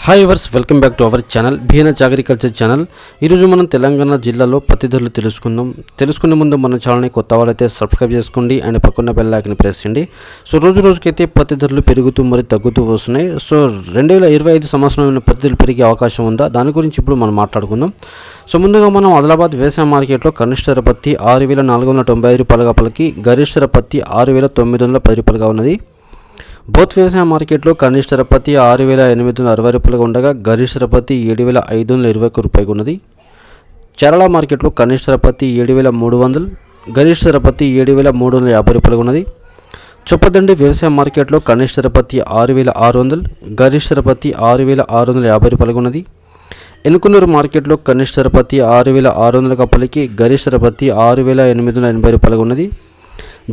Hi వర్స్ welcome back to our channel BNH agriculture channel. ఈరోజు మనం తెలంగాణ జిల్లాలో పత్తి ధరలు తెలుసుకునే ముందు మన ఛానల్ని కొత్త వాళ్ళైతే సబ్స్క్రైబ్ చేసుకోండి అండ్ పక్కన బెల్ ఐకాన్ ప్రెస్ చేయండి. సో రోజుకైతే పత్తి ధరలు పెరుగుతూ మరి తగ్గుతూ వస్తున్నాయి. సో 2025 సంవత్సరంలో పత్తి ధరలు పెరిగే అవకాశం ఉందా, దాని గురించి ఇప్పుడు మనం మాట్లాడుకుందాం. సో ముందుగా మనం ఆదిలాబాద్ వ్యవసాయ మార్కెట్లో కనిష్ట ధర పత్తి 6,495 రూపాయలుగా పలికి గరిష్ట ధర పత్తి 6,910 రూపాయలుగా ఉన్నది. బోత్ వ్యవసాయ మార్కెట్లో కనిష్ట ధర పత్తి 6,860 రూపాయలుగా ఉండగా గరిష్ట ధర పత్తి 7,521 రూపాయలుగా ఉన్నది. చరళ మార్కెట్లో కనిష్ట ధర పత్తి 7,300, గరిష్ట ధర పత్తి 7,350 రూపాయలుగా ఉన్నది. చొప్పదండి వ్యవసాయ మార్కెట్లో కనిష్ట ధర పత్తి 6,600, గరిష్ట ధర పత్తి 6,650 రూపాయలుగా ఉన్నది. ఎనుకునూరు మార్కెట్లో కనిష్ట ధర పత్తి 6,600గా పలికి గరిష్ట ధర పత్తి 6,880 రూపాయలుగా ఉన్నది.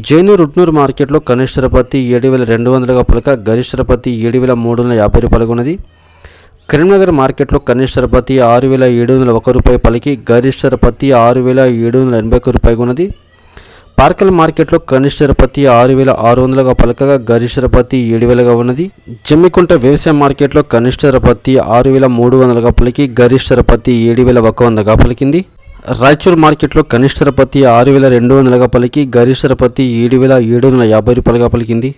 జైనూర్ ఉట్నూరు మార్కెట్లో కనిష్ట ధర పత్తి 7,200గా పలక గరిష్ట ధర పత్తి 7,350 రూపాయలుగా ఉన్నది. కరీంనగర్ మార్కెట్లో కనిష్ట ధర పత్తి 6,701 రూపాయలు పలికి గరిష్ట ధర పత్తి 6,781 రూపాయలుగా ఉన్నది. పార్కల్ మార్కెట్లో కనిష్ట ధర పత్తి 6,600గా పలకగా గరిష్ట ధర పత్తి 7,000గా ఉన్నది. జమ్మికుంట వ్యవసాయ మార్కెట్లో కనిష్ట ధర పత్తి 6,300గా పలికి గరిష్ట ధర పత్తి 7,100గా పలికింది. రాయచూర్ మార్కెట్లో కనిష్ట ధర పత్తి 6,200గా పలికి గరిష్ట ధర పత్తి 7,750 రూపాయలుగా పలికింది.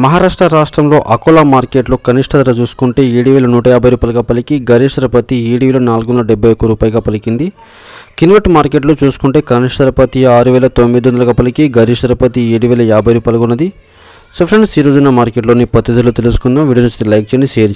మహారాష్ట్ర రాష్ట్రంలో అకోలా మార్కెట్లో కనిష్ట ధర చూసుకుంటే 7,150 రూపాయలుగా పలికి గరిష్ట ధర పత్తి 7,471 రూపాయలుగా పలికింది. కిన్వట్ మార్కెట్లో చూసుకుంటే కనిష్ట ధర పత్తి 6,900గా పలికి గరిష్ట ధర పత్తి 7,050 రూపాయలుగా ఉన్నది. సో ఫ్రెండ్స్, ఈ రోజున మార్కెట్లోని పత్తి ధరలు తెలుసుకుందాం. వీడియో నచ్చితే లైక్ చేయండి, షేర్